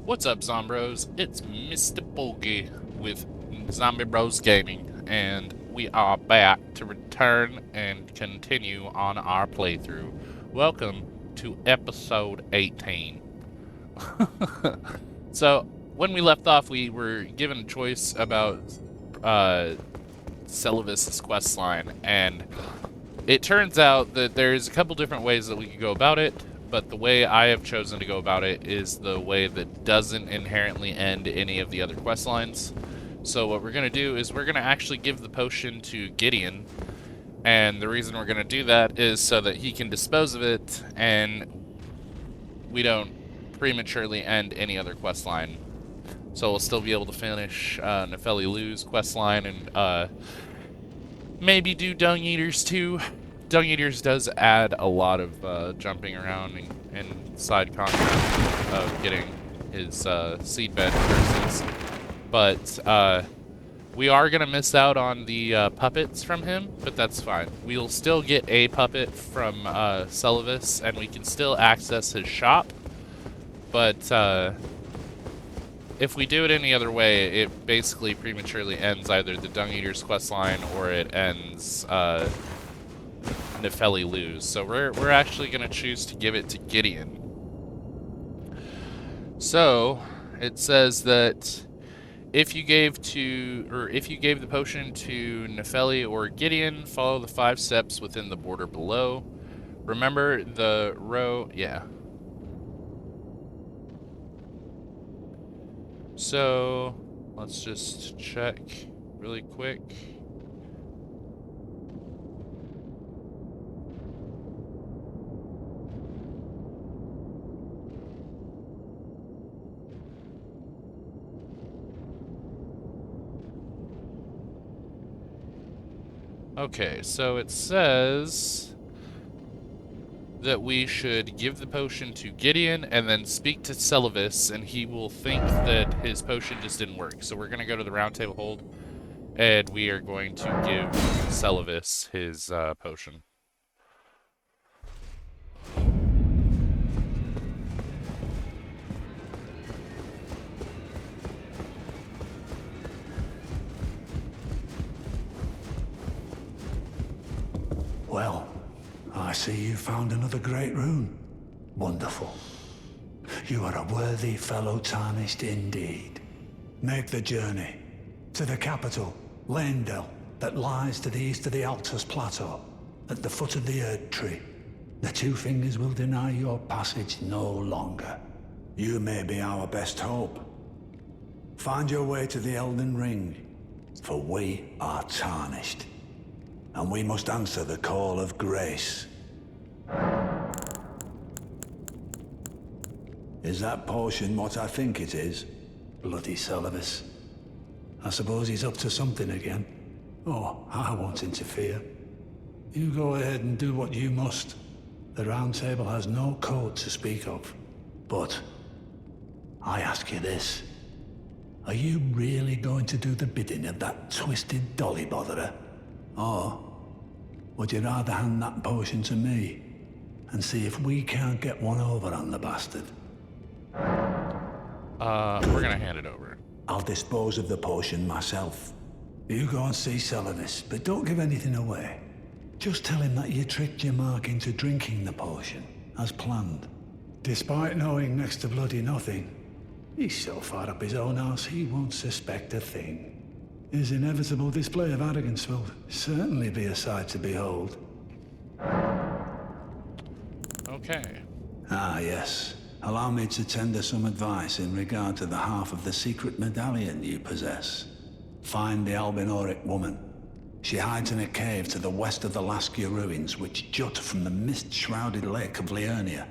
What's up, Zombros? It's Mr. Bogey with Zombie Bros Gaming, and we are back to return and continue on our playthrough. Welcome to episode 18. So, when we left off, we were given a choice about Celavis's questline, and it turns out that there's a couple different ways that we could go about it, but the way I have chosen to go about it is the way that doesn't inherently end any of the other quest lines. So what we're going to do is we're going to actually give the potion to Gideon, and the reason we're going to do that is so that he can dispose of it, and we don't prematurely end any other quest line. So we'll still be able to finish Nefeli Lou's quest line and maybe do Dung Eaters too. Dung Eaters does add a lot of jumping around and side content of getting his seedbed curses. But we are going to miss out on the puppets from him, but that's fine. We'll still get a puppet from Celavis, and we can still access his shop. But if we do it any other way, it basically prematurely ends either the Dung Eater's questline or it ends Nefeli Lou's. So we're actually going to choose to give it to Gideon. So it says that if you gave the potion to Nefeli or Gideon, follow the 5 steps within the border below. Remember the row, yeah. So let's just check really quick. Okay, so it says that we should give the potion to Gideon and then speak to Celavis, and he will think that his potion just didn't work. So we're going to go to the round table hold, and we are going to give Celavis his potion. Well, I see you found another great rune. Wonderful. You are a worthy fellow tarnished indeed. Make the journey to the capital, Landell, that lies to the east of the Altus Plateau, at the foot of the Erd Tree. The Two Fingers will deny your passage no longer. You may be our best hope. Find your way to the EldenRang, for we are tarnished. And we must answer the call of grace. Is that potion what I think it is? Bloody Celavis. I suppose he's up to something again. Oh, I won't interfere. You go ahead and do what you must. The Round Table has no code to speak of. But I ask you this. Are you really going to do the bidding of that twisted dolly botherer? Or would you rather hand that potion to me and see if we can't get one over on the bastard? We're gonna hand it over. I'll dispose of the potion myself. You go and see Celavis, but don't give anything away. Just tell him that you tricked your mark into drinking the potion, as planned. Despite knowing next to bloody nothing, he's so far up his own arse he won't suspect a thing. His inevitable display of arrogance will certainly be a sight to behold. Okay. Ah, yes. Allow me to tender some advice in regard to the half of the secret medallion you possess. Find the Albinoric woman. She hides in a cave to the west of the Laskia ruins, which jut from the mist-shrouded lake of Liurnia.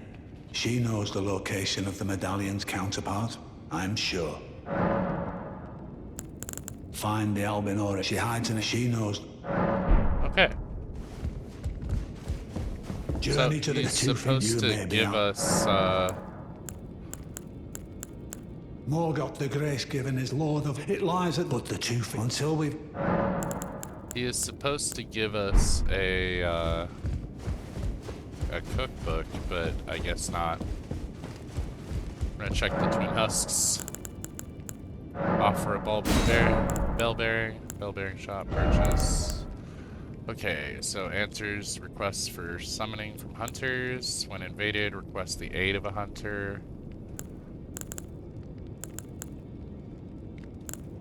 She knows the location of the medallion's counterpart, I'm sure. Find the Albinoric. She hides in a... She knows... Okay. Journey So to the he's Two supposed Fingers, you to may be give out. us, Morgoth the Grace given is Lord of... It lies at... But the Two Fingers... Until we've... he is supposed to give us a cookbook, but I guess not. I'm gonna check the twin husks. Offer a bell bearing shop purchase. Okay, so answers requests for summoning from hunters. When invaded, request the aid of a hunter.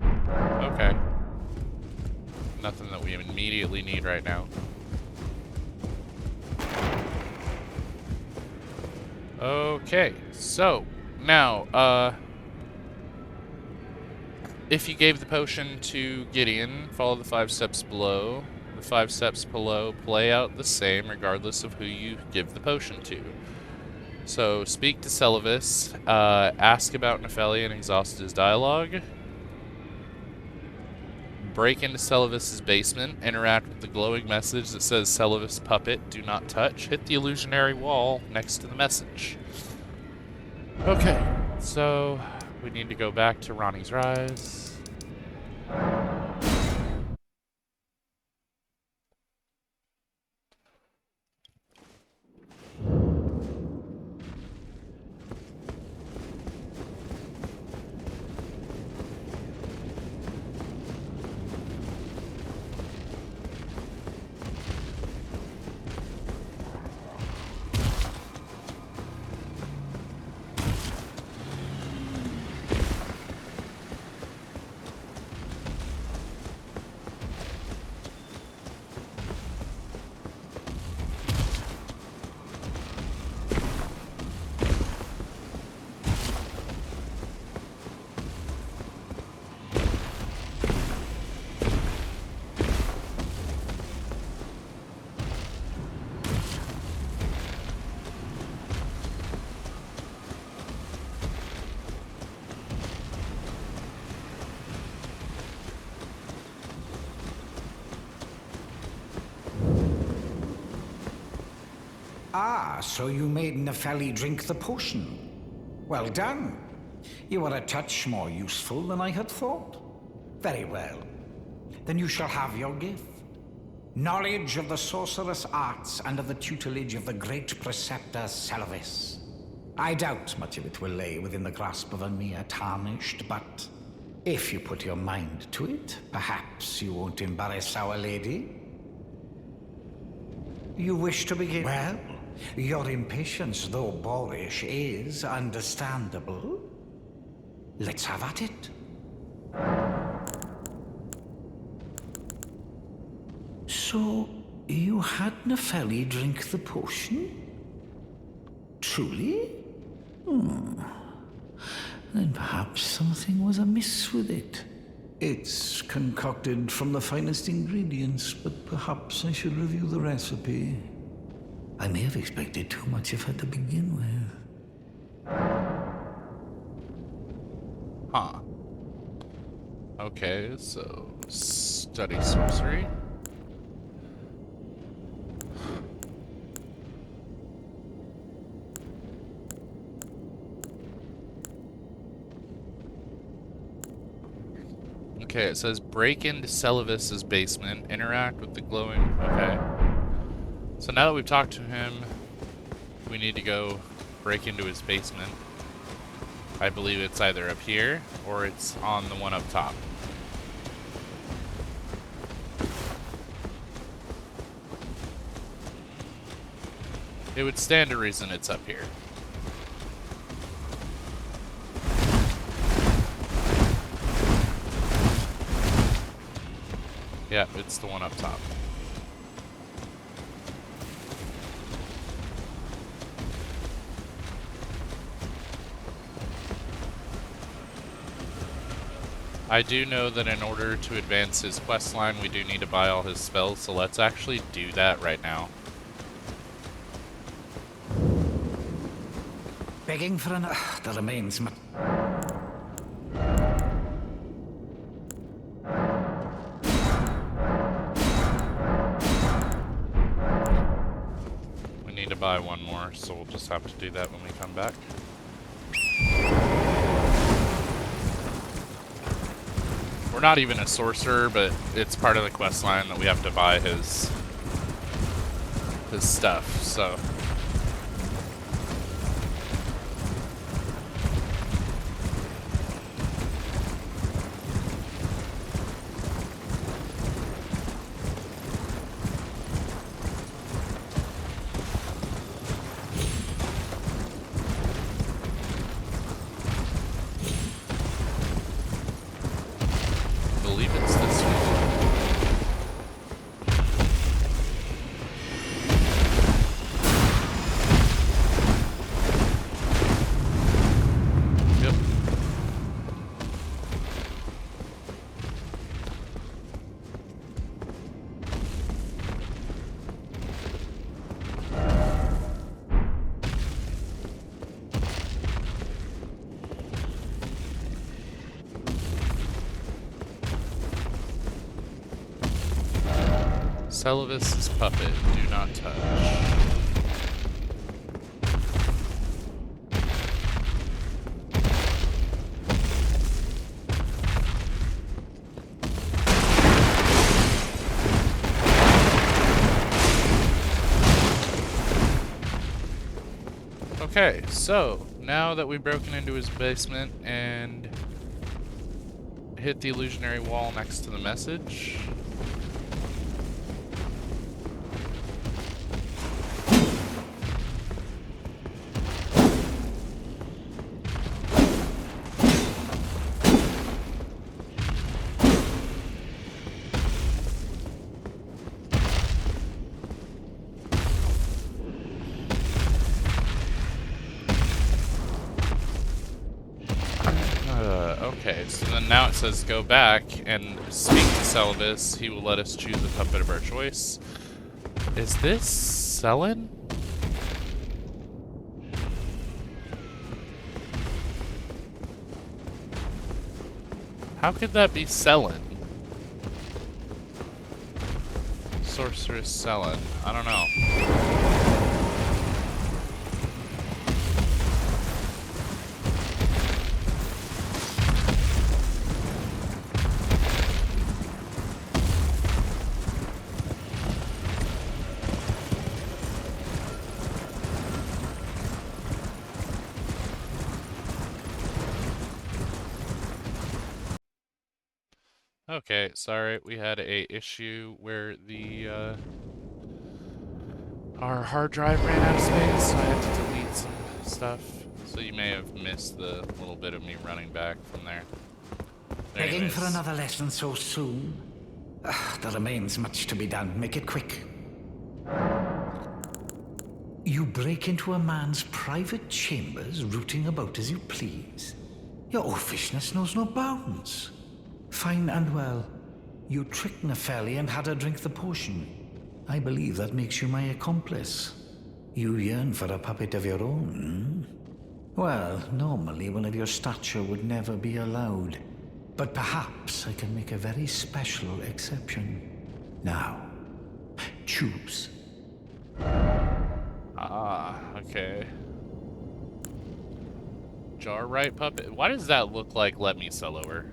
Okay. Nothing that we immediately need right now. Okay, so now, if you gave the potion to Gideon, follow the 5 steps below. The 5 steps below play out the same regardless of who you give the potion to. So, speak to Celavis, ask about Nefeli and exhaust his dialogue. Break into Celavis' basement, interact with the glowing message that says Celavis puppet, do not touch. Hit the illusionary wall next to the message. Okay, so we need to go back to Ronnie's Rise. Ah, so you made Nefeli drink the potion. Well done. You are a touch more useful than I had thought. Very well. Then you shall have your gift. Knowledge of the sorcerous arts under the tutelage of the great preceptor Celavis. I doubt much of it will lay within the grasp of a mere tarnished, but if you put your mind to it, perhaps you won't embarrass our lady. You wish to begin? Well, your impatience, though boorish, is understandable. Let's have at it. So, you had Nefeli drink the potion? Truly? Then perhaps something was amiss with it. It's concocted from the finest ingredients, but perhaps I should review the recipe. I may have expected too much of her to begin with. Huh. Okay, so study sorcery. Okay, it says break into Celavis' basement, interact with the glowing... Okay. So now that we've talked to him, we need to go break into his basement. I believe it's either up here, or it's on the one up top. It would stand to reason it's up here. Yeah, it's the one up top. I do know that in order to advance his quest line, we do need to buy all his spells, so let's actually do that right now. Begging for an... that remains... We need to buy one more, so we'll just have to do that when we come back. We're not even a sorcerer, but it's part of the quest line that we have to buy his stuff, so... believe it's this one. Yep. Celavis's puppet, do not touch. Okay, so now that we've broken into his basement and hit the illusionary wall next to the message, okay, so then now it says go back and speak to Celavis. He will let us choose the puppet of our choice. Is this Selin? How could that be Selin? Sorceress Selin. I don't know. Okay, sorry, we had a issue where the our hard drive ran out of space, so I had to delete some stuff. So you may have missed the little bit of me running back from there. Begging for another lesson so soon? There remains much to be done. Make it quick. You break into a man's private chambers, rooting about as you please. Your oafishness knows no bounds. Fine and well. You tricked Nepheli and had her drink the potion. I believe that makes you my accomplice. You yearn for a puppet of your own, hmm? Well, normally one of your stature would never be allowed. But perhaps I can make a very special exception. Now, choose. Ah, okay. Jar right puppet. Why does that look like Let Me Solo Her?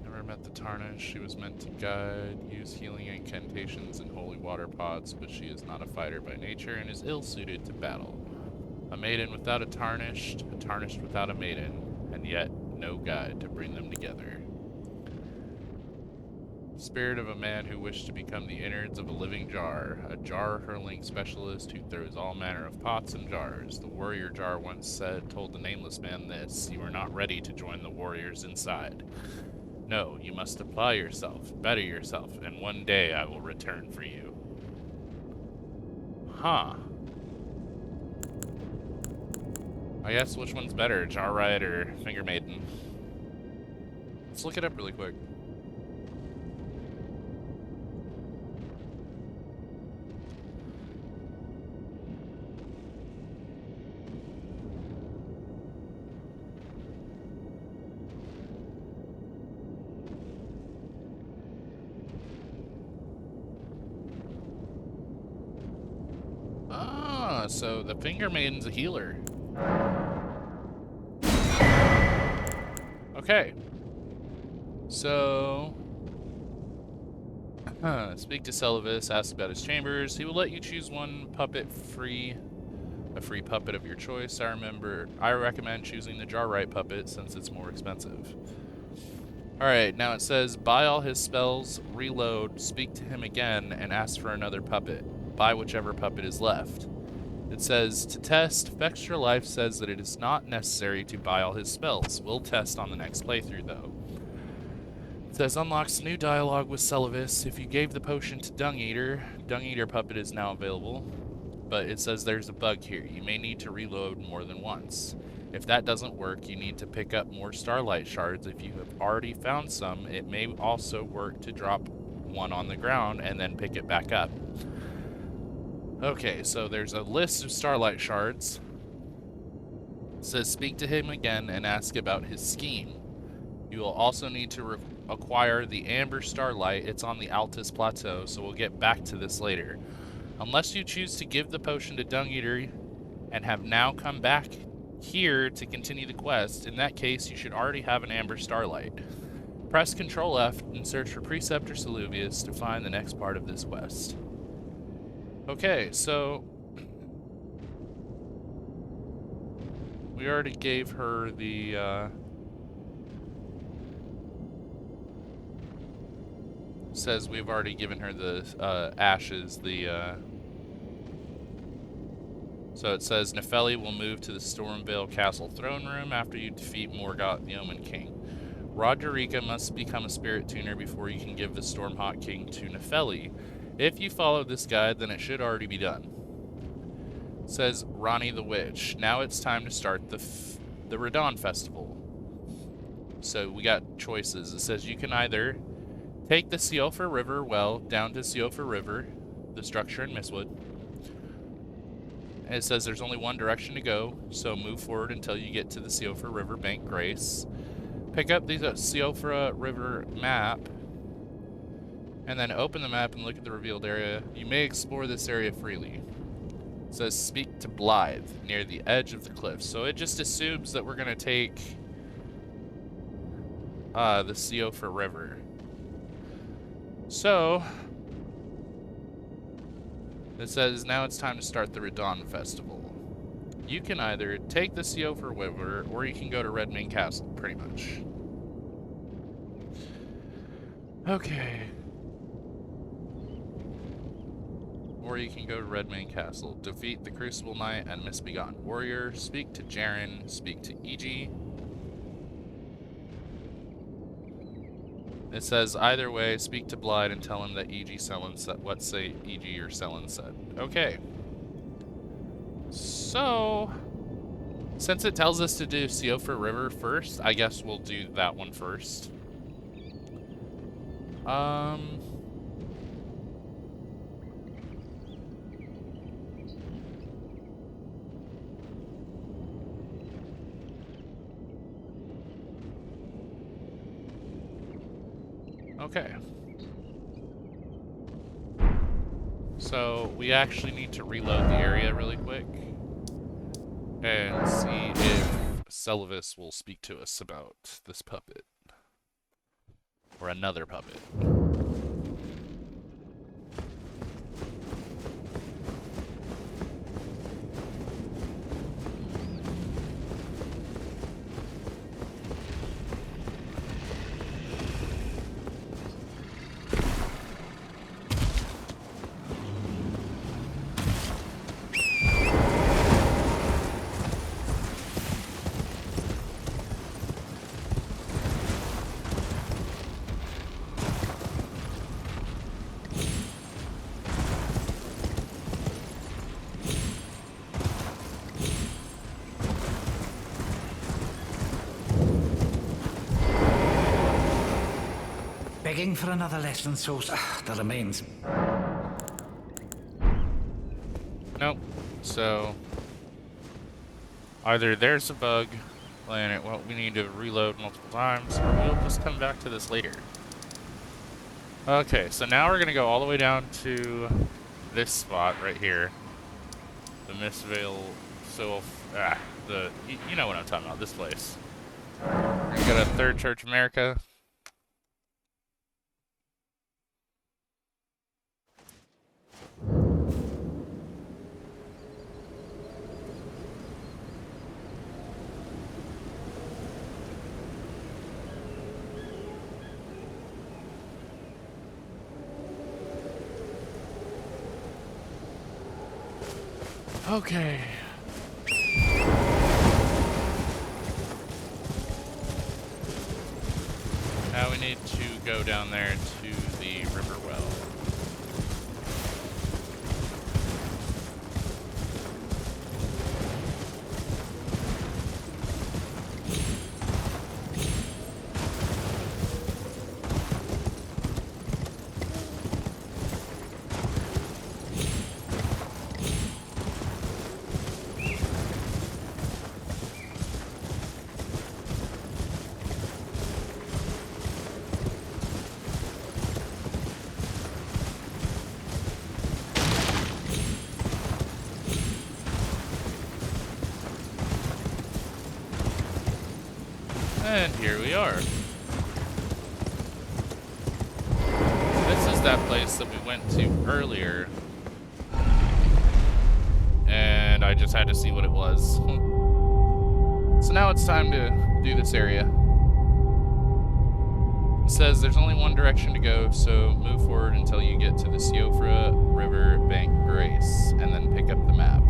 Never met the Tarnished. She was meant to guide, use healing incantations and holy water pots, but she is not a fighter by nature and is ill-suited to battle. A maiden without a tarnished without a maiden, and yet no guide to bring them together. Spirit of a man who wished to become the innards of a living jar, a jar-hurling specialist who throws all manner of pots and jars. The warrior jar once told the nameless man this: you are not ready to join the warriors inside. No, you must apply yourself, better yourself, and one day I will return for you. Huh. I guess which one's better, Jar Riot or Finger Maiden? Let's look it up really quick. Ah, so the Finger Maiden's a healer. Okay. So, speak to Celavis, ask about his chambers. He will let you choose one puppet free, a free puppet of your choice. I recommend choosing the Jar Right puppet since it's more expensive. Alright, now it says, buy all his spells, reload, speak to him again, and ask for another puppet. Buy whichever puppet is left. It says, to test, Extra Life says that it is not necessary to buy all his spells. We'll test on the next playthrough, though. It says, unlocks new dialogue with Celavis. If you gave the potion to Dung Eater Puppet is now available. But it says there's a bug here. You may need to reload more than once. If that doesn't work, you need to pick up more Starlight Shards. If you have already found some, it may also work to drop one on the ground and then pick it back up. Okay, so there's a list of Starlight Shards. It says speak to him again and ask about his scheme. You will also need to acquire the Amber Starlight. It's on the Altus Plateau, so we'll get back to this later. Unless you choose to give the potion to Dung Eater and have now come back here to continue the quest, in that case you should already have an Amber Starlight. Press Ctrl F and search for Preceptor Saluvius to find the next part of this quest. Okay, so we already gave her the says we've already given her the ashes, so it says Nefeli will move to the Stormvale Castle throne room after you defeat Morgoth the Omen King. Roderica must become a spirit tuner before you can give the Stormhawk King to Nefeli. If you follow this guide, then it should already be done. It says Ronnie the Witch. Now it's time to start the Radon Festival. So we got choices. It says you can either take the Siofra River well down to Siofra River, the structure in Mistwood. And it says there's only one direction to go, so move forward until you get to the Siofra River Bank Grace. Pick up the Siofra River map, and then open the map and look at the revealed area. You may explore this area freely. It says speak to Blythe, near the edge of the cliff. So it just assumes that we're going to take the Siofra River. So it says now it's time to start the Radon Festival. You can either take the Siofra River or you can go to Redmane Castle, pretty much. Okay. Or you can go to Redmane Castle, defeat the Crucible Knight and Misbegotten Warrior, speak to Jaren, speak to E.G. It says either way, speak to Blythe and tell him that E.G. Selen said what say E.G. or Selen said. Okay. So, since it tells us to do Siofra River first, I guess we'll do that one first. Okay. So, we actually need to reload the area really quick and see if Celavis will speak to us about this puppet. Or another puppet. Begging for another lesson, so the remains. Nope. So, either there's a bug, and we need to reload multiple times, or we'll just come back to this later. Okay, so now we're going to go all the way down to this spot right here. The Mistvale, you know what I'm talking about, this place. We're going to go to Third Church America. Okay. Now we need to go down there to the river well. And here we are. This is that place that we went to earlier. And I just had to see what it was. So now it's time to do this area. It says there's only one direction to go, so move forward until you get to the Siofra River Bank Grace, and then pick up the map.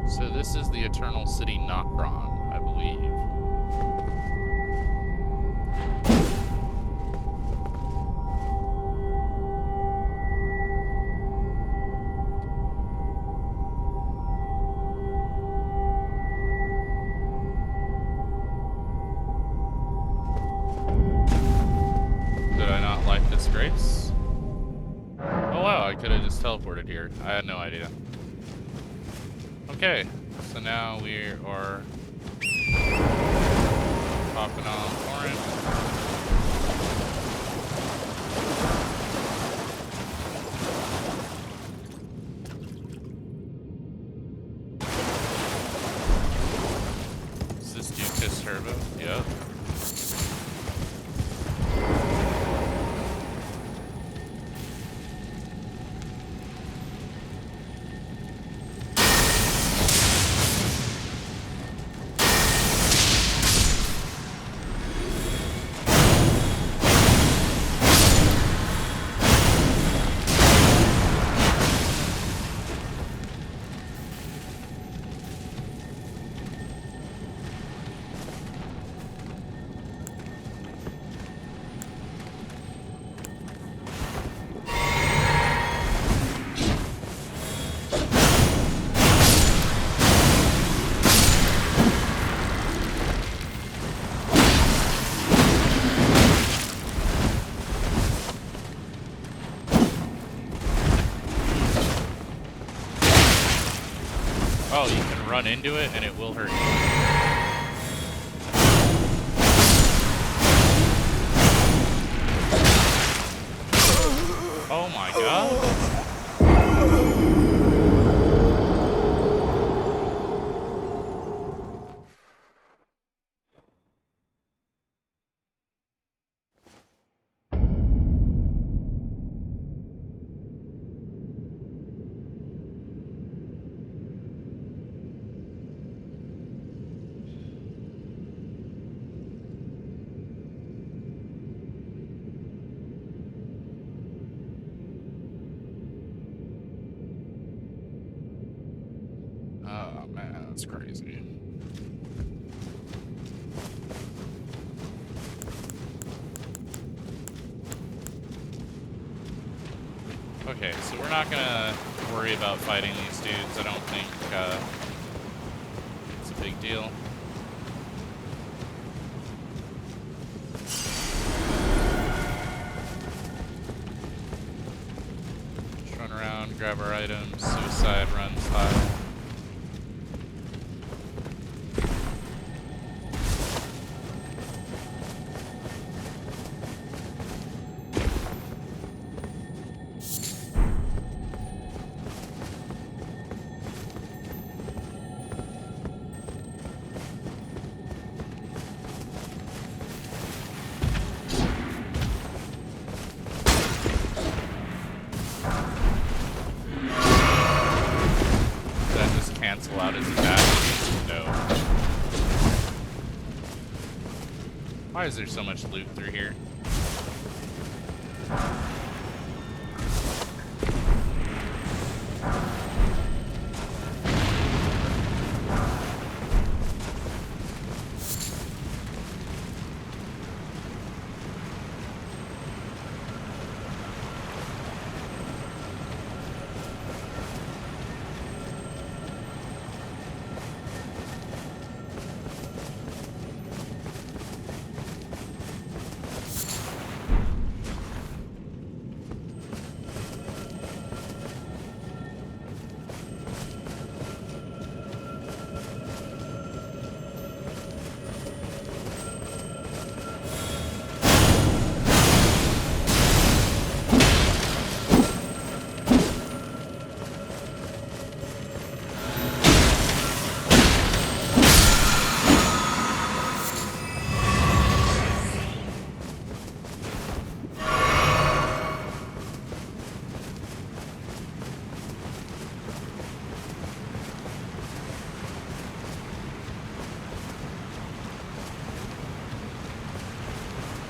So this is the Eternal City Nokron, I believe. Did I not like this grace? Oh wow, I could have just teleported here. I had no idea. Okay, so now we are popping on orange. Is this Ducus Turbo? Yep. Oh, you can run into it and it will hurt you. Oh my god. Oh man, that's crazy. Okay, so we're not gonna worry about fighting these dudes. I don't think it's a big deal. Just run around, grab our items, suicide run style. god, is it bad? No. Why is there so much loot through here?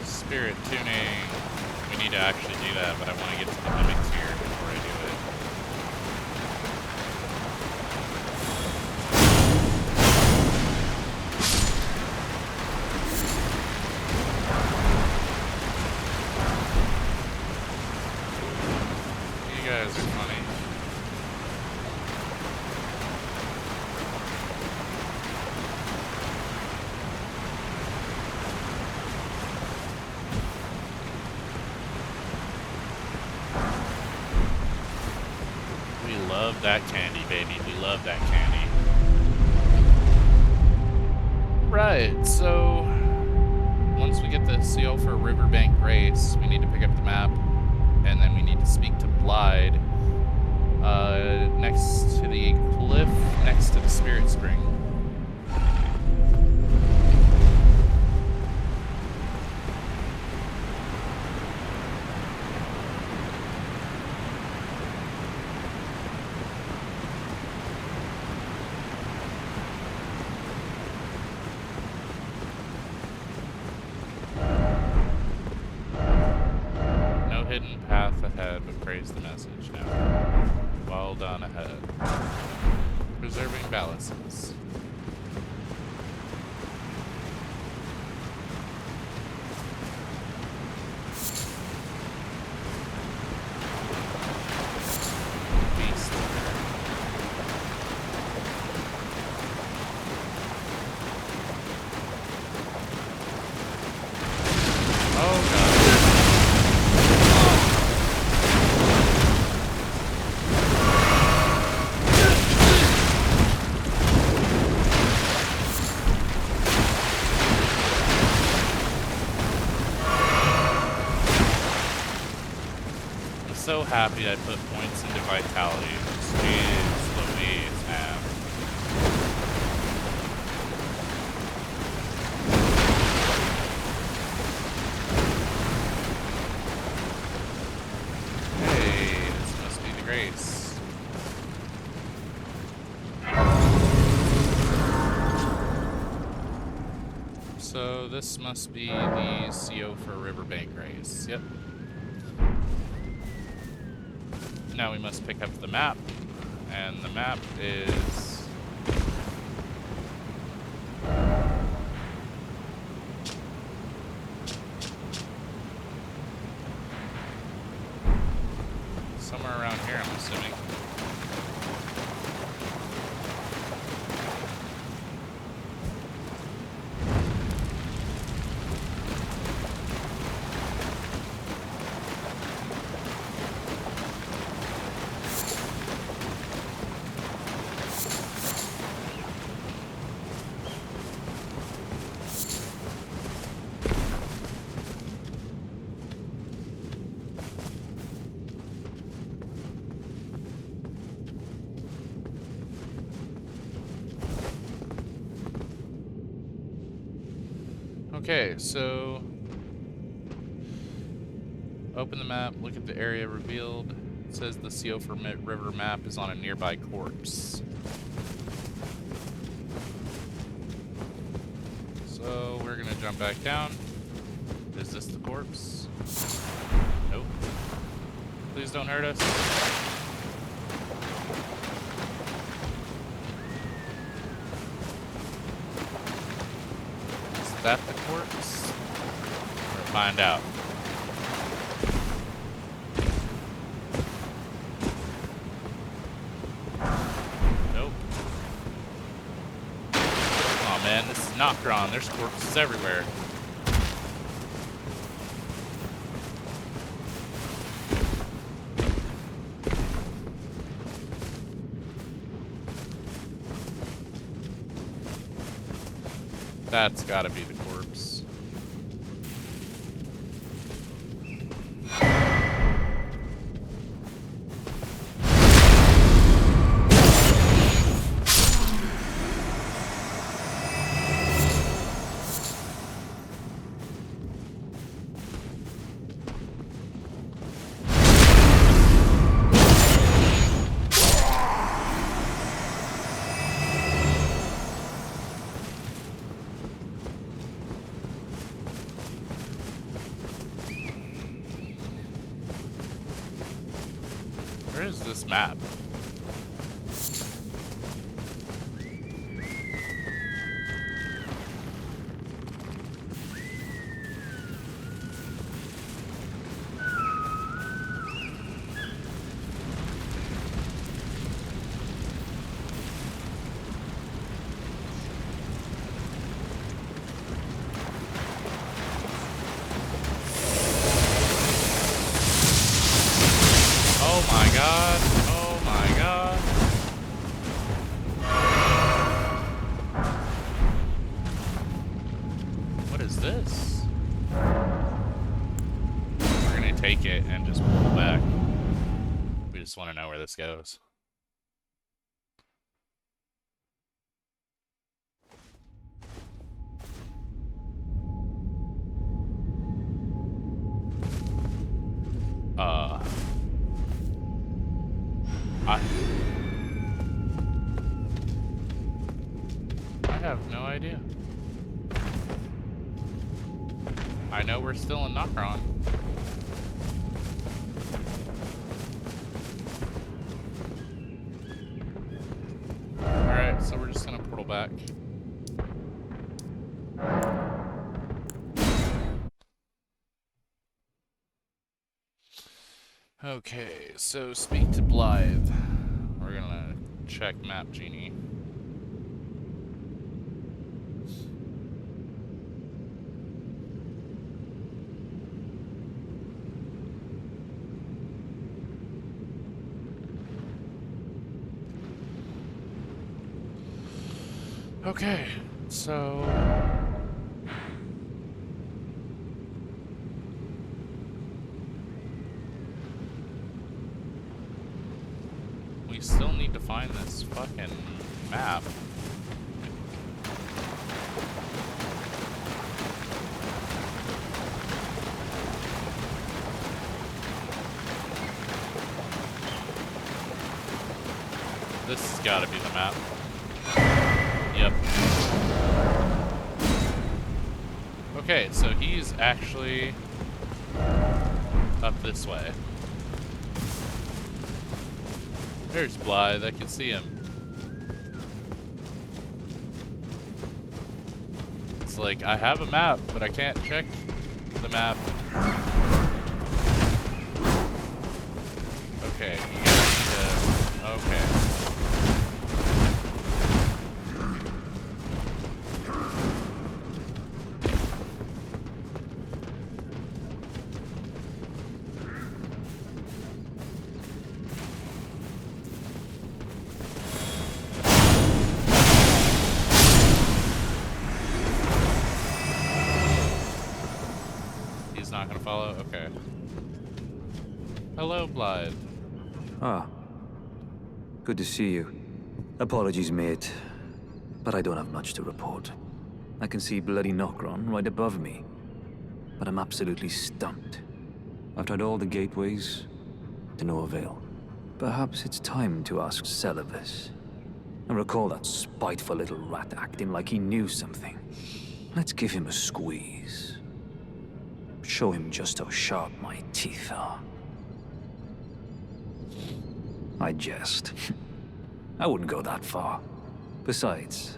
Spirit tuning. We need to actually do that, but I want to get to the mimics here before I do it. You guys are funny. Love that candy, baby. We love that candy. Right, so once we get the seal for Riverbank Grace, we need to pick up the map, and then we need to speak to Blide next to the cliff, next to the Spirit Spring. Hidden path ahead, but praise the message now. Well done ahead. Preserving balances. Beast. Oh god. So happy I put points into vitality. Jeez Louise, man. Hey, this must be the Grace. So this must be the CO for Riverbank Grace. Yep. Now we must pick up the map, and the map is somewhere around here, I'm assuming. Okay, so open the map, look at the area revealed. It says the Seofer River map is on a nearby corpse. So we're gonna jump back down. Is this the corpse? Nope. Please don't hurt us. Is that the corpse? We'll find out. Nope. Aw man, this is Noctron. There's corpses everywhere. That's gotta be the corpse. Where is this map? Oh my god. Oh my god. What is this? We're gonna take it and just pull back. We just want to know where this goes. I have no idea. I know we're still in Noctron. Alright, so we're just gonna portal back. Okay, so speak to Blythe. We're gonna check Map Genie. Okay, so we still need to find this fucking map. This has got to be the map. Yep. Okay, so he's actually up this way. There's Blythe, I can see him. It's like, I have a map, but I can't check the map. Okay, you guys need to... Okay. Not gonna follow? Okay. Hello, Blythe. Ah. Good to see you. Apologies, mate. But I don't have much to report. I can see bloody Nocron right above me. But I'm absolutely stumped. I've tried all the gateways, to no avail. Perhaps it's time to ask Celovus. I recall that spiteful little rat acting like he knew something. Let's give him a squeeze. Show him just how sharp my teeth are. I jest. I wouldn't go that far. Besides,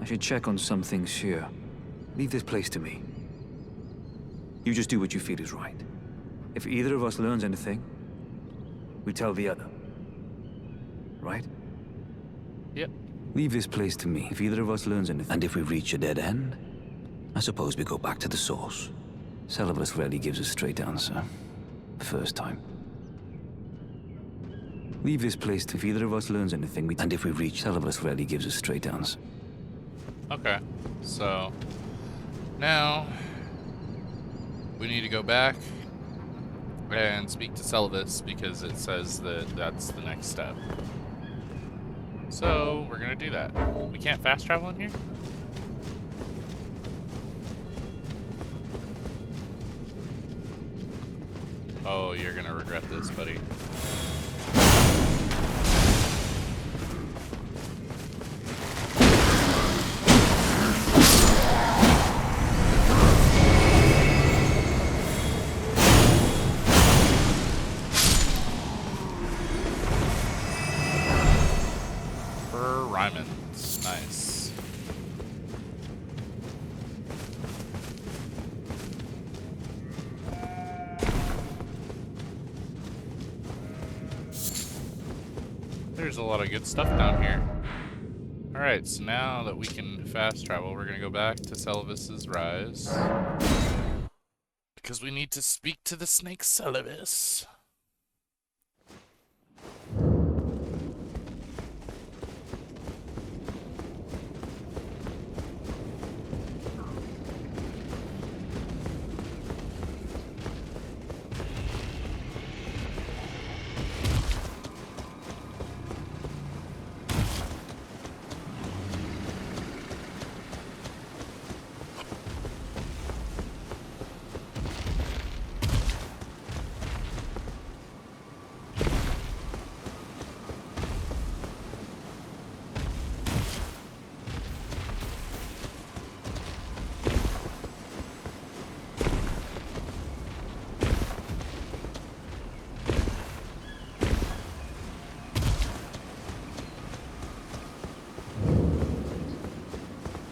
I should check on some things here. Leave this place to me. You just do what you feel is right. If either of us learns anything, we tell the other. Right? Yep. Leave this place to me. If either of us learns anything, and if we reach a dead end, I suppose we go back to the source. Celavus rarely gives a straight answer. First time. Leave this place to if either of us learns anything, and if we reach, Celavus rarely gives a straight answer. Okay. So now we need to go back and speak to Celavus because it says that that's the next step. So we're gonna do that. We can't fast travel in here? Oh, you're gonna regret this, buddy. Nice. There's a lot of good stuff down here. Alright, so now that we can fast travel, we're gonna go back to Celavus's Rise. Because we need to speak to the snake Celavus.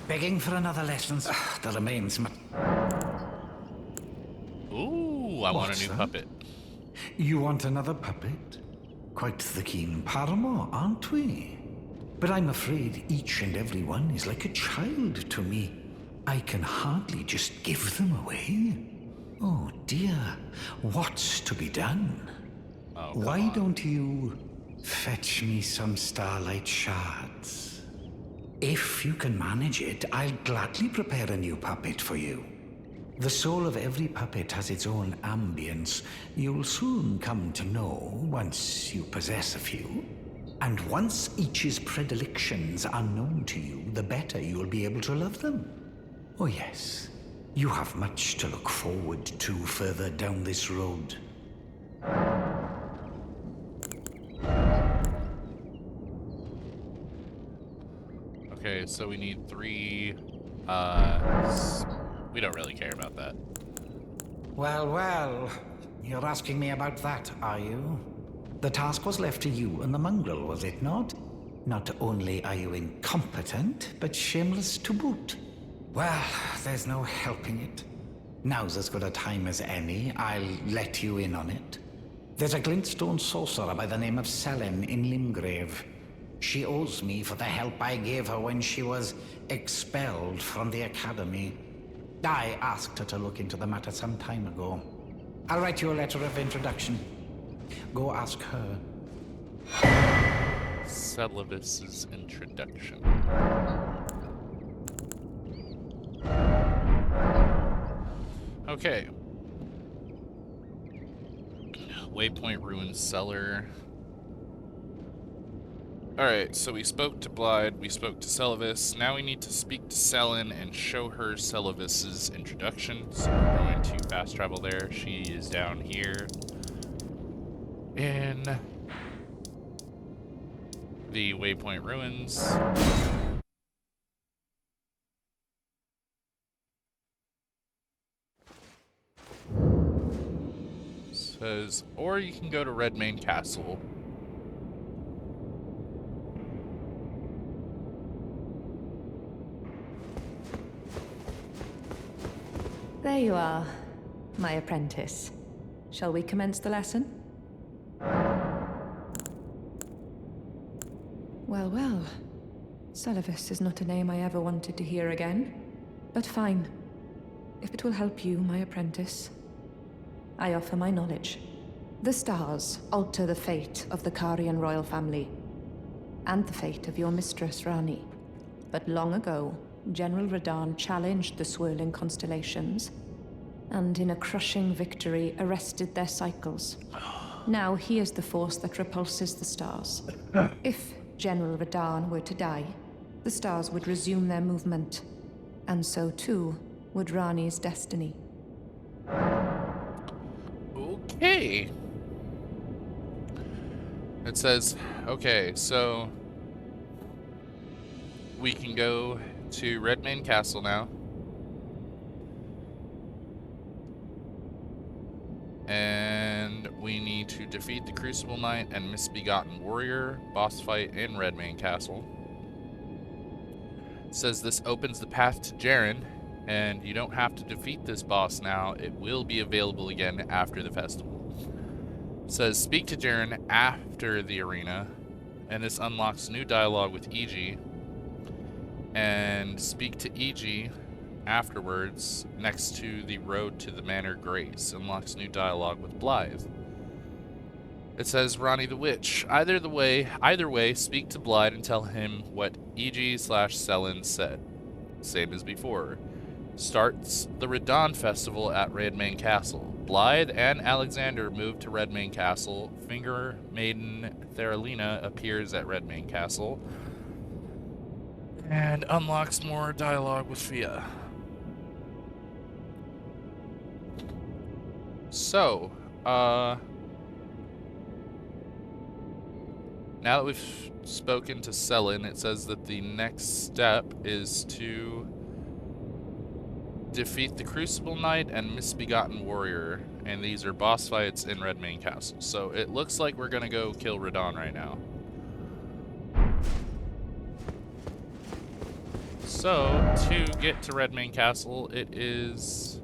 Begging for another lesson? There remains much. Ooh, I want a new puppet. You want another puppet? Quite the keen paramour, aren't we? But I'm afraid each and every one is like a child to me. I can hardly just give them away. Oh dear, what's to be done? Oh, Why don't you fetch me some starlight shards? If you can manage it, I'll gladly prepare a new puppet for you. The soul of every puppet has its own ambience. You'll soon come to know once you possess a few. And once each's predilections are known to you, the better you'll be able to love them. Oh yes, you have much to look forward to further down this road. Okay, so we need 3, we don't really care about that. Well, you're asking me about that, are you? The task was left to you and the mongrel, was it not? Not only are you incompetent, but shameless to boot. Well, there's no helping it. Now's as good a time as any. I'll let you in on it. There's a glintstone sorcerer by the name of Selene in Limgrave. She owes me for the help I gave her when she was expelled from the academy. I asked her to look into the matter some time ago. I'll write you a letter of introduction. Go ask her. Celavus's introduction. Okay. Waypoint Ruins Cellar. Alright, so we spoke to Blyde, we spoke to Celavus. Now we need to speak to Selene and show her Celavus's introduction. So we're going to fast travel there. She is down here in the Waypoint Ruins. Says, or you can go to Redmane Castle. There you are, my apprentice. Shall we commence the lesson? Well, well. Celavis is not a name I ever wanted to hear again. But fine. If it will help you, my apprentice, I offer my knowledge. The stars alter the fate of the Karian royal family, and the fate of your mistress, Rani. But long ago, General Radahn challenged the swirling constellations, and in a crushing victory, arrested their cycles. Now he is the force that repulses the stars. If General Radahn were to die, the stars would resume their movement, and so too would Rani's destiny. Okay. It says, okay, so we can go to Redmane Castle now. And we need to defeat the Crucible Knight and Misbegotten Warrior, boss fight in Redmane Castle. It says this opens the path to Jaren, and you don't have to defeat this boss now. It will be available again after the festival. It says speak to Jaren after the arena, and this unlocks new dialogue with EG. And speak to EG afterwards next to the road to the Manor Grace. Unlocks new dialogue with Blythe. It says Rani the Witch. Either way, speak to Blythe and tell him what EG/Selen said. Same as before. Starts the Radahn Festival at Redmane Castle. Blythe and Alexander move to Redmane Castle. Finger Maiden Theralina appears at Redmane Castle and unlocks more dialogue with Fia. So, now that we've spoken to Selen, it says that the next step is to defeat the Crucible Knight and Misbegotten Warrior, and these are boss fights in Redmane Castle. So it looks like we're gonna go kill Radahn right now. So, to get to Redmane Castle, it is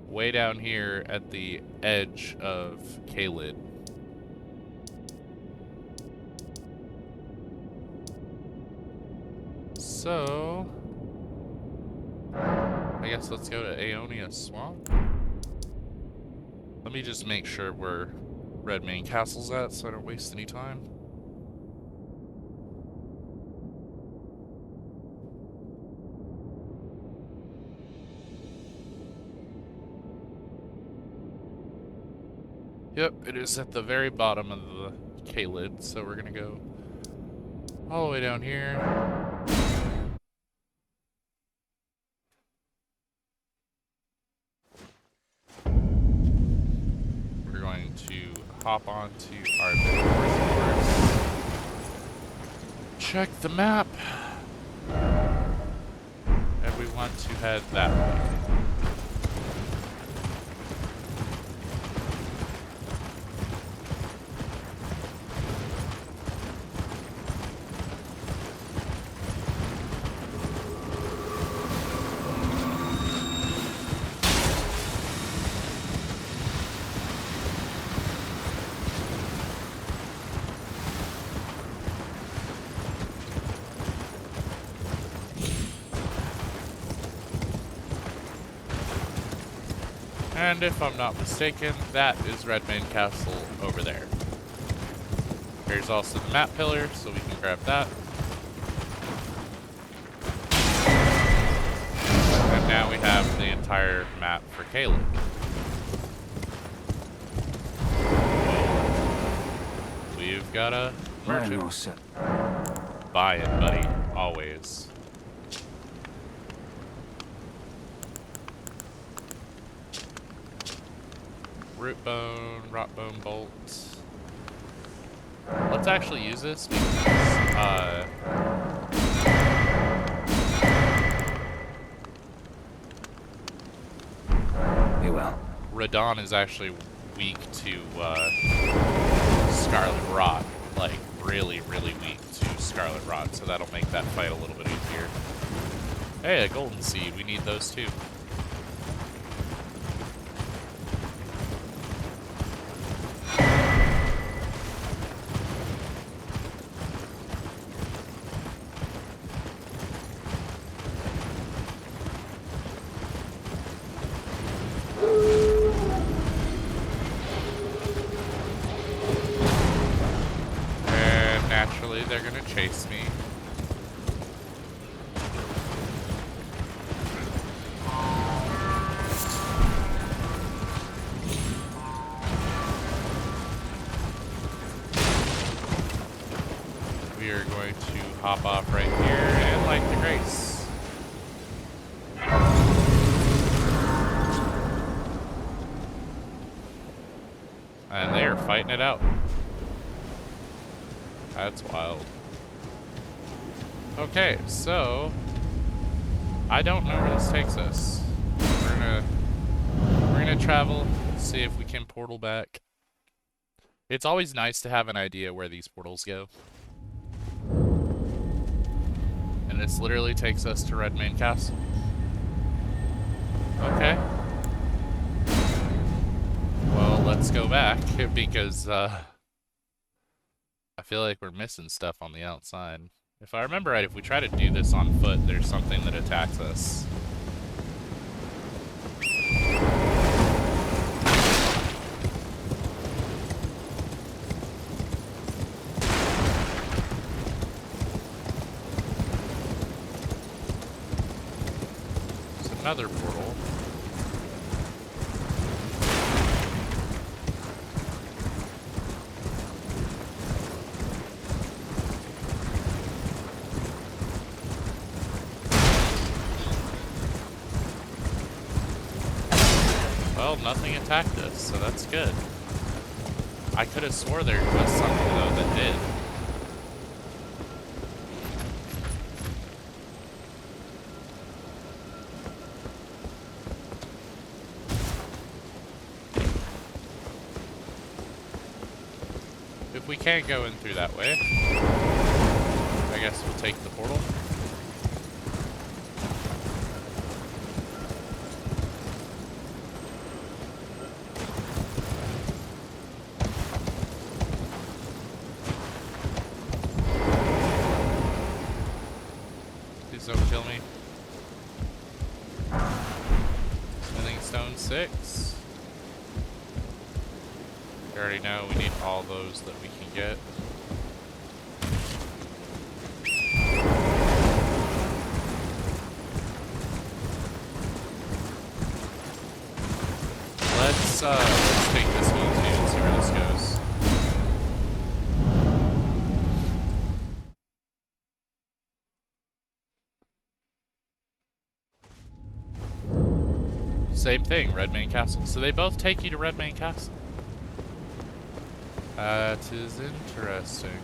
way down here at the edge of Caelid. So, I guess let's go to Aeonia Swamp. Let me just make sure where Redmane Castle's at so I don't waste any time. Yep, it is at the very bottom of the Caelid, so we're gonna go all the way down here. We're going to hop onto our bit of horse. Check the map. And we want to head that way. And if I'm not mistaken, that is Redmane Castle over there. There's also the map pillar, so we can grab that. And now we have the entire map for Caelid. We've got a merchant. Buy it, buddy. Always. Root bone, rot bone bolt. Let's actually use this because Be well. Radahn is actually weak to Scarlet Rot. Like, really, really weak to Scarlet Rot, so that'll make that fight a little bit easier. Hey, a golden seed. We need those too. And naturally, they're gonna chase me. We are going to hop off right here and light the grace. And they are fighting it out. That's wild. Okay, so I don't know where this takes us. We're gonna travel, see if we can portal back. It's always nice to have an idea where these portals go. And this literally takes us to Redmane Castle. Okay. Well, let's go back, because I feel like we're missing stuff on the outside. If I remember right, if we try to do this on foot, there's something that attacks us. There's another portal. Well, nothing attacked us, so that's good. I could have swore there was something, though, that did. If we can't go in through that way, I guess we'll take the portal. Please don't kill me. Smithing stone 6. You already know we need all those that we can get. Let's take this one too and see where this goes. Same thing, Redmane Castle. So they both take you to Redmane Castle. That is interesting.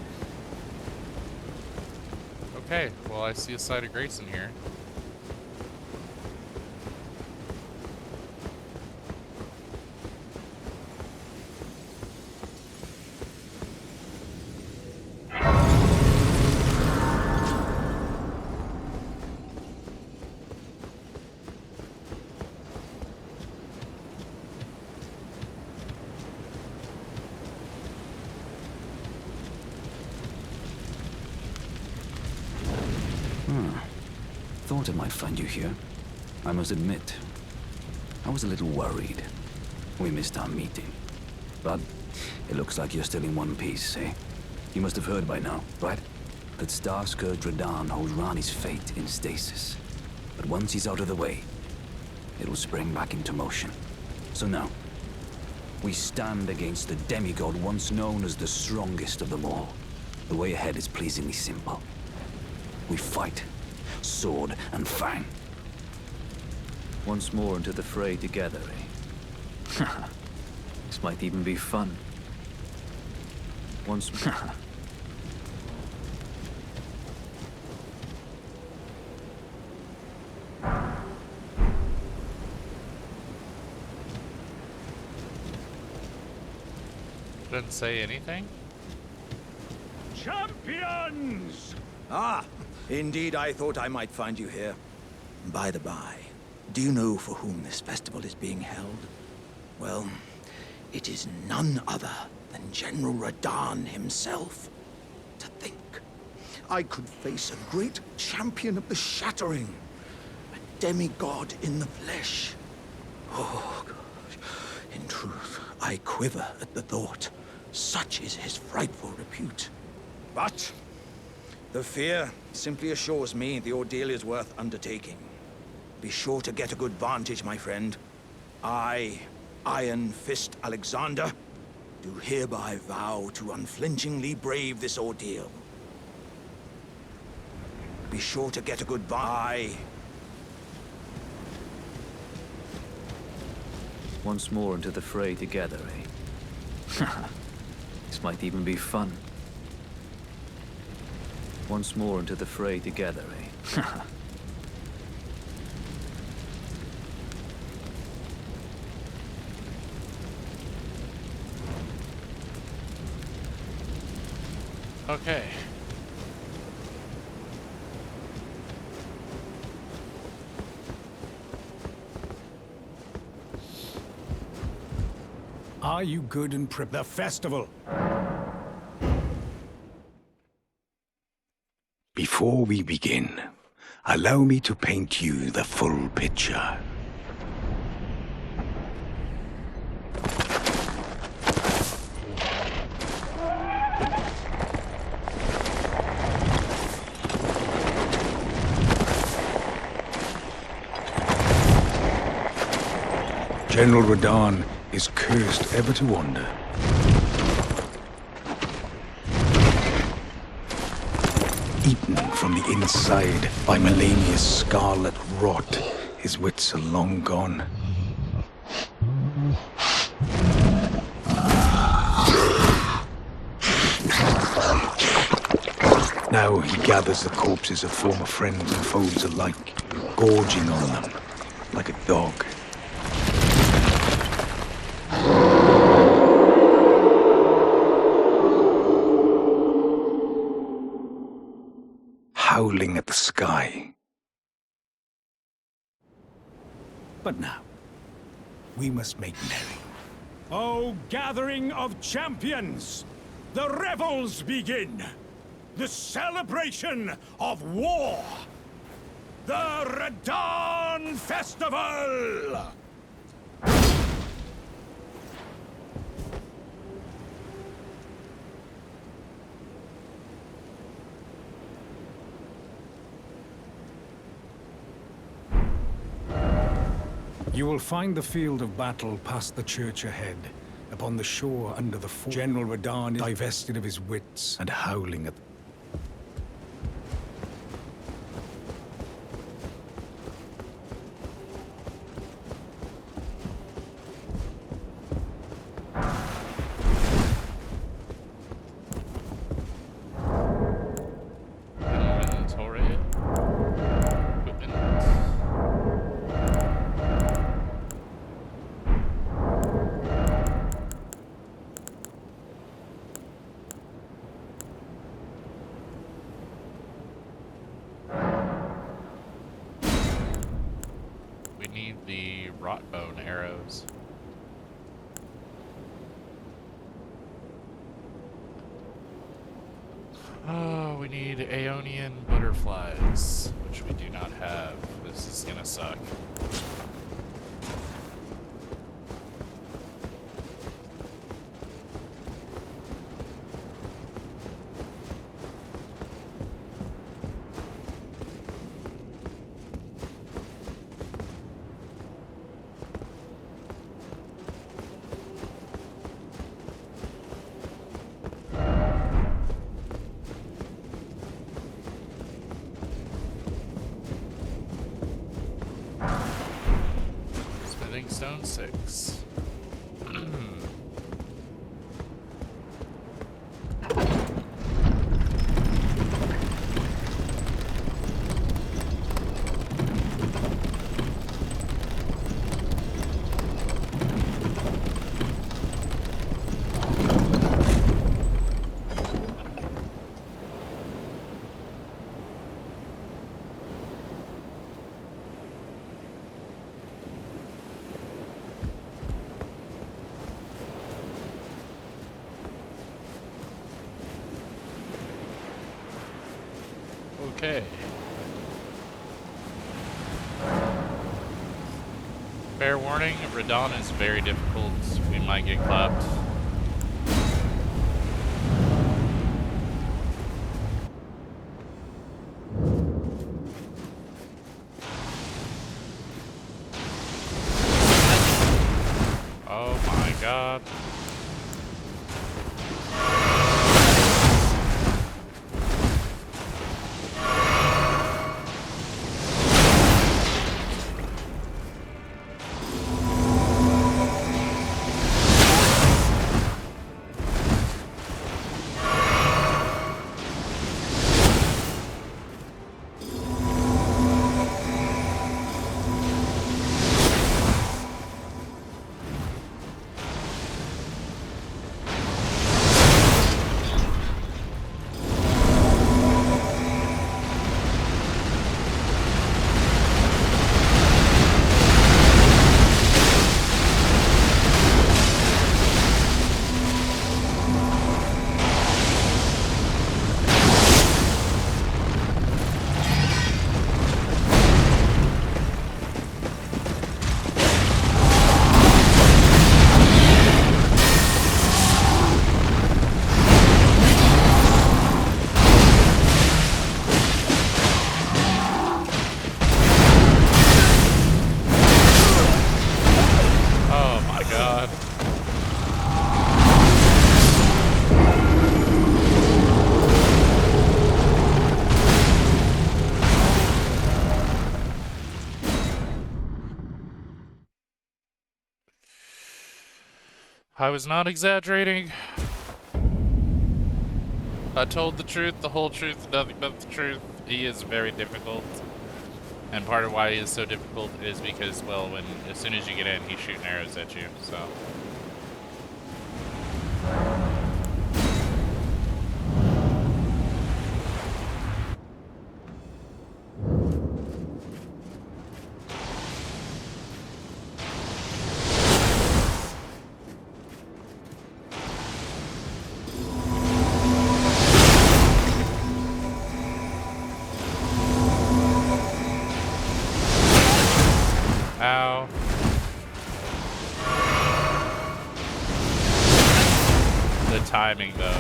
Okay, well I see a site of grace in here. Thought I might find you here. I must admit, I was a little worried. We missed our meeting. But it looks like you're still in one piece, eh? You must have heard by now, right? That Starscourge Radahn holds Rani's fate in stasis. But once he's out of the way, it will spring back into motion. So now, we stand against the demigod once known as the strongest of them all. The way ahead is pleasingly simple. We fight, sword and fang. Once more into the fray together, eh? This might even be fun. Once... and say anything? Champions! Ah, indeed I thought I might find you here. By the by, do you know for whom this festival is being held? Well, it is none other than General Radahn himself. To think, I could face a great champion of the Shattering, a demigod in the flesh. Oh, gosh. In truth, I quiver at the thought. Such is his frightful repute. But the fear simply assures me the ordeal is worth undertaking. Be sure to get a good vantage, my friend. I, Iron Fist Alexander, do hereby vow to unflinchingly brave this ordeal. Be sure to get a good vantage. Once more into the fray together, eh? This might even be fun. Once more into the fray together, eh? Okay. Are you good and the festival? Before we begin, allow me to paint you the full picture. General Radahn is cursed ever to wander. Eaten from the inside by Melania's scarlet rot, his wits are long gone. Now he gathers the corpses of former friends and foes alike, gorging on them like a dog. Howling at the sky. But now, we must make merry. O gathering of champions! The revels begin! The celebration of war! The Radahn Festival! You will find the field of battle past the church ahead, upon the shore under the fort. General Radahn is divested of his wits and howling at Inventory. Equipment. We need the rot bone arrows. Oh, we need Aeonian butterflies, which we do not have. This is gonna suck. Smithing stone 6. Okay. Fair warning, Radon is very difficult. We might get clapped. Oh my god. I was not exaggerating. I told the truth, the whole truth, nothing but the truth. He is very difficult. And part of why he is so difficult is because, well, as soon as you get in, he's shooting arrows at you, so. Ow. The timing, though.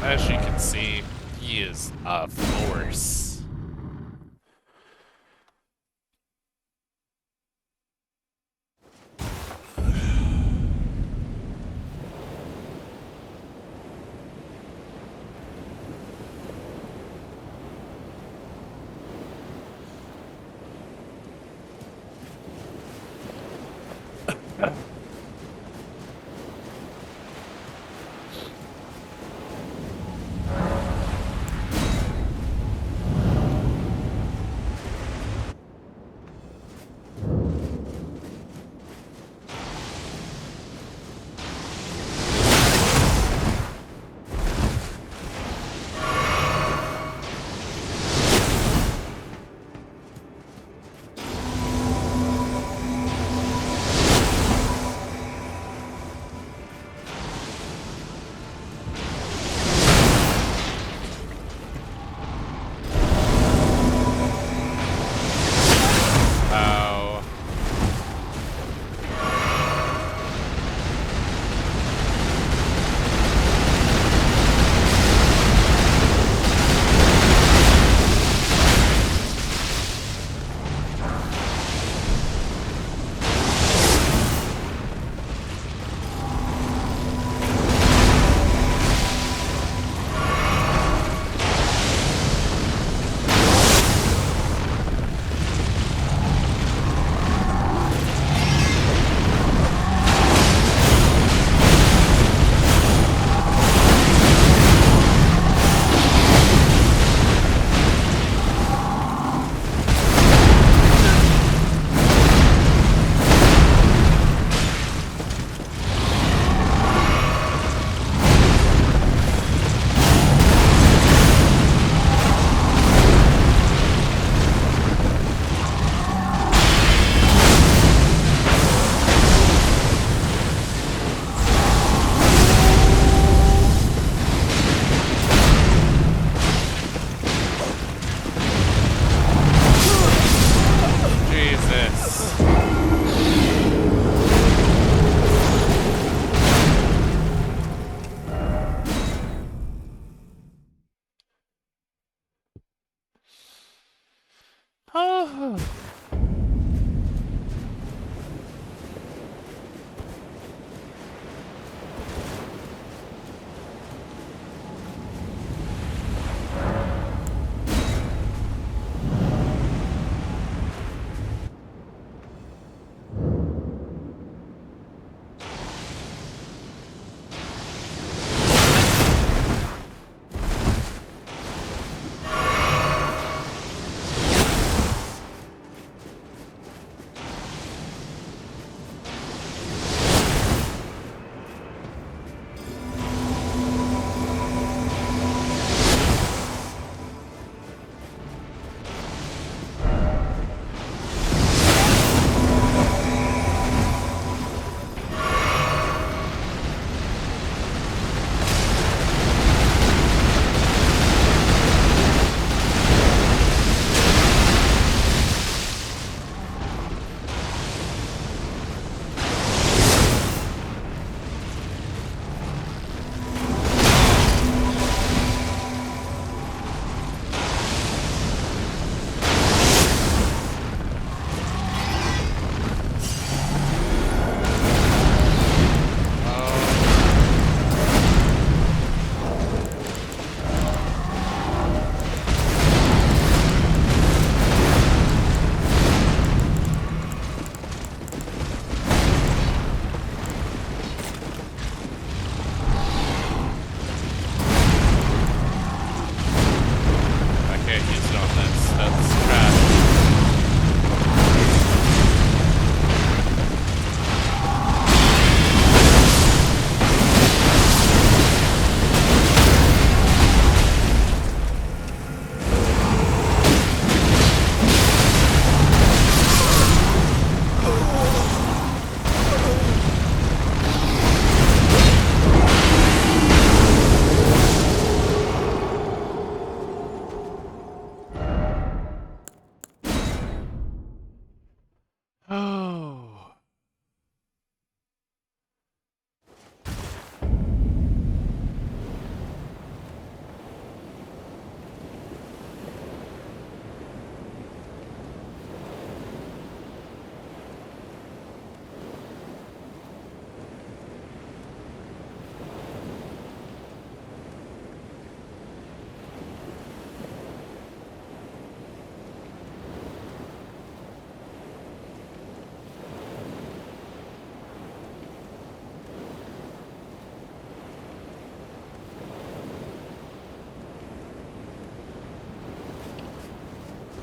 As you can see, he is a force.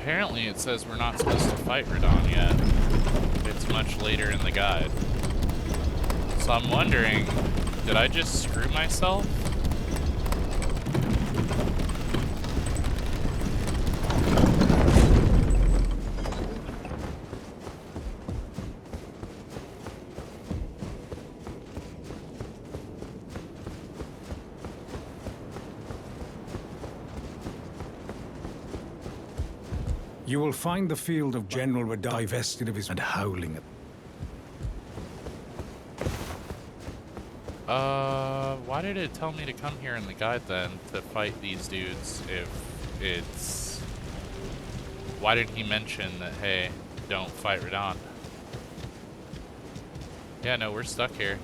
apparently it says we're not supposed to fight Radon yet. It's much later in the guide. So I'm wondering, did I just screw myself? You will find the field of General Radahn divested of his and howling at. Why did it tell me to come here in the guide then to fight these dudes if it's... Why did he mention that, hey, don't fight Radon? Yeah, no, we're stuck here.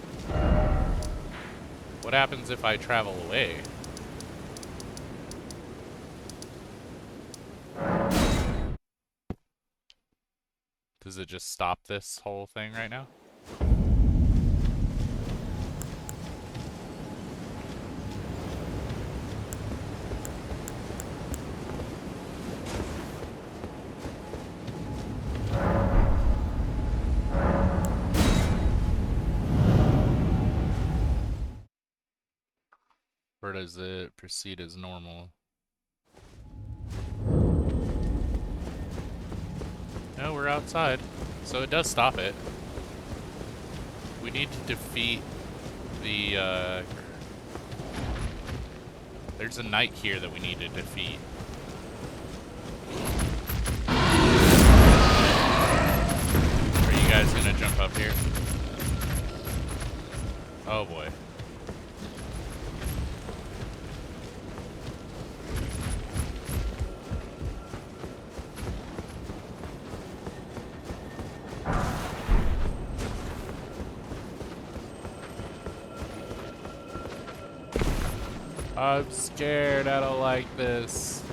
What happens if I travel away? Does it just stop this whole thing right now? Or does it proceed as normal? No, we're outside, so it does stop it. We need to defeat the, there's a knight here that we need to defeat. Are you guys gonna jump up here? Oh boy. I'm scared, I don't like this.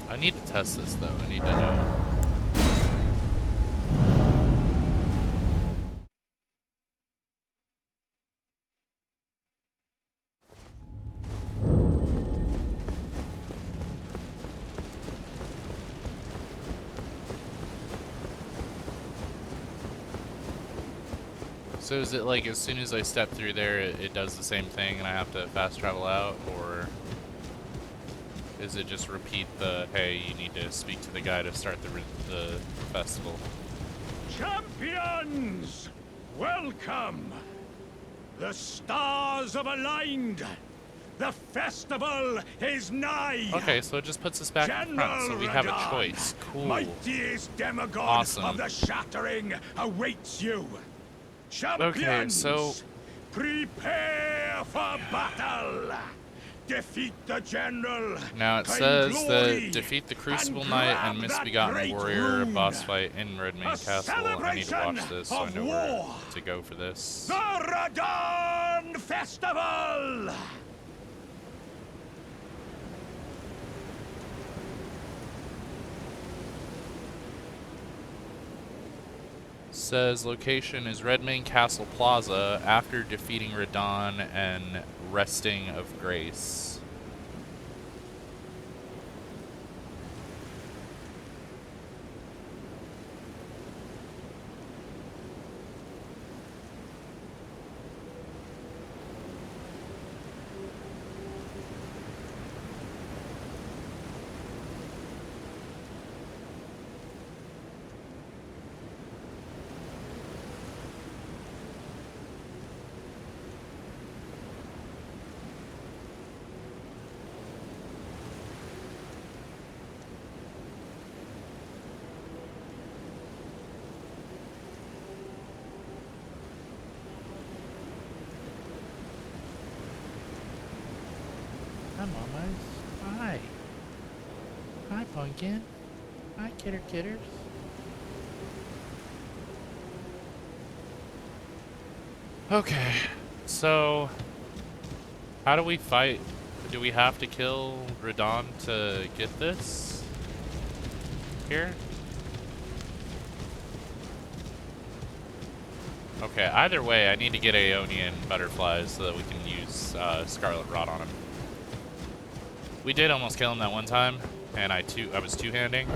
I need to test this though, I need to know. So is it like as soon as I step through there, it does the same thing and I have to fast travel out, or is it just repeat the, hey, you need to speak to the guy to start the festival? Champions! Welcome! The stars have aligned! The festival is nigh! Okay, so it just puts us back in front, so we have a choice. Cool. Mightiest demigod Awesome. of the Shattering awaits you! Champions! Okay, so prepare for battle! Defeat the general. Now it Claim says glory, that defeat the and Crucible Knight and grab that Misbegotten great Warrior rune. boss fight in Redmane A Castle. I need to watch this so I celebration know of where war. to go for this. The Radon Festival! Says location is Redmane Castle Plaza after defeating Radon and Resting of Grace. I'm almost. Hi. Hi, Pumpkin. Hi, Kitters. Okay, so how do we fight? Do we have to kill Radon to get this? Here? Okay, either way, I need to get Aeonian butterflies so that we can use Scarlet Rot on him. We did almost kill him that one time, and I was two-handing.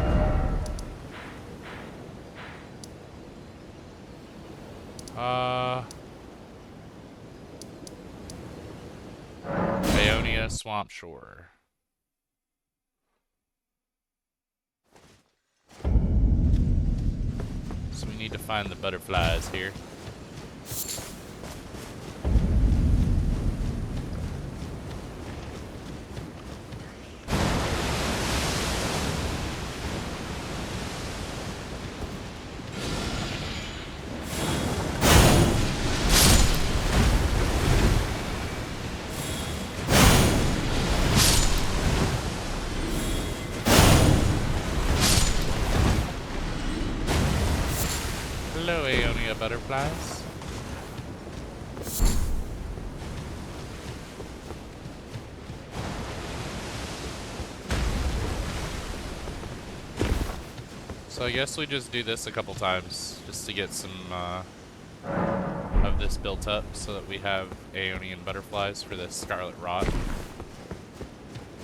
Aeonia Swamp Shore. So we need to find the butterflies here. Hello, Aeonia butterflies. So I guess we just do this a couple times just to get some of this built up so that we have Aeonian butterflies for the Scarlet Rot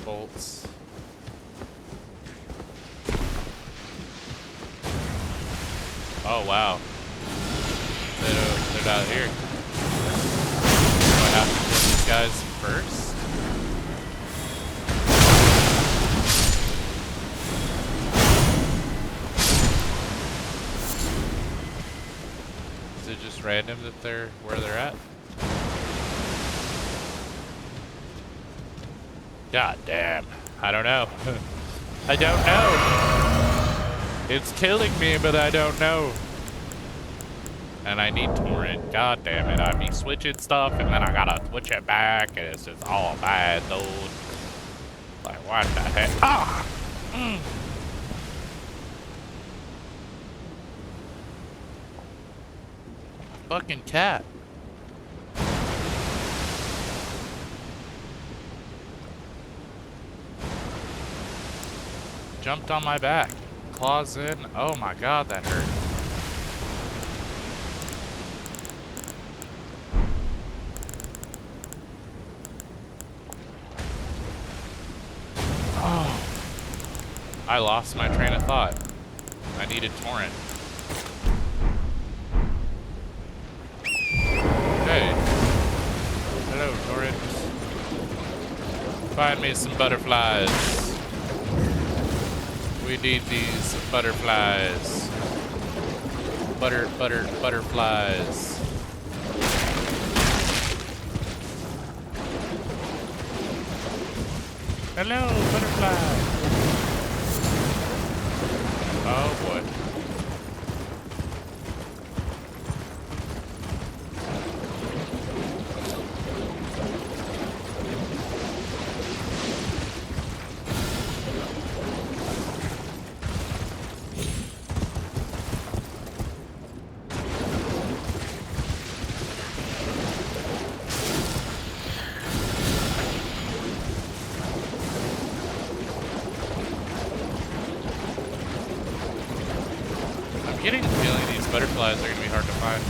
bolts. Oh wow. They're out here. Do I have to kill these guys first? Is it just random that they're where they're at? God damn. I don't know. I don't know. It's killing me, but I don't know. And I need Torrent. God damn it. I be switching stuff and then I gotta switch it back and it's just all bad, dude. Like, what the heck? Ah! Mm. Fucking cat. Jumped on my back. Claws in. Oh my god, that hurt. Oh. I lost my train of thought. I needed Torrent. Hey. Hello, Torrent. Find me some butterflies. We need these butterflies. Butterflies. Hello, butterfly. Oh boy. butterflies are gonna be hard to find.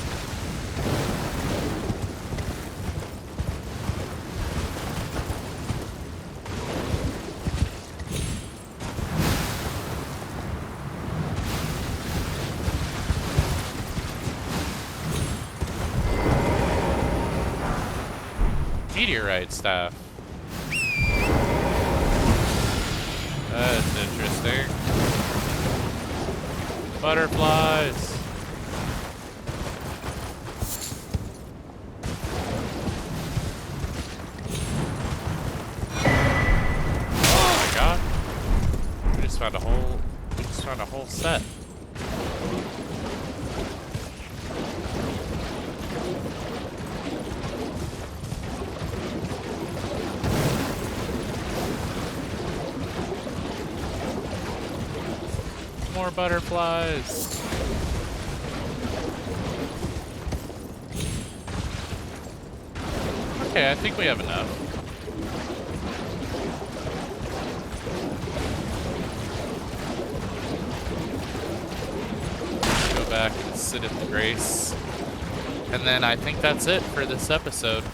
Meteorite stuff. That's interesting. Butterflies. Oh my god. We just found a whole set. More butterflies. Okay, I think we have enough. Go back and sit in the grace. And then I think that's it for this episode.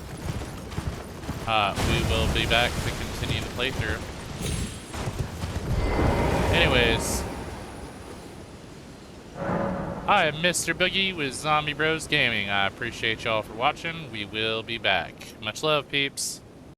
We will be back to continue the playthrough. Anyways, I am Mr. Boogie with Zombie Bros Gaming. I appreciate y'all for watching. We will be back. Much love, peeps.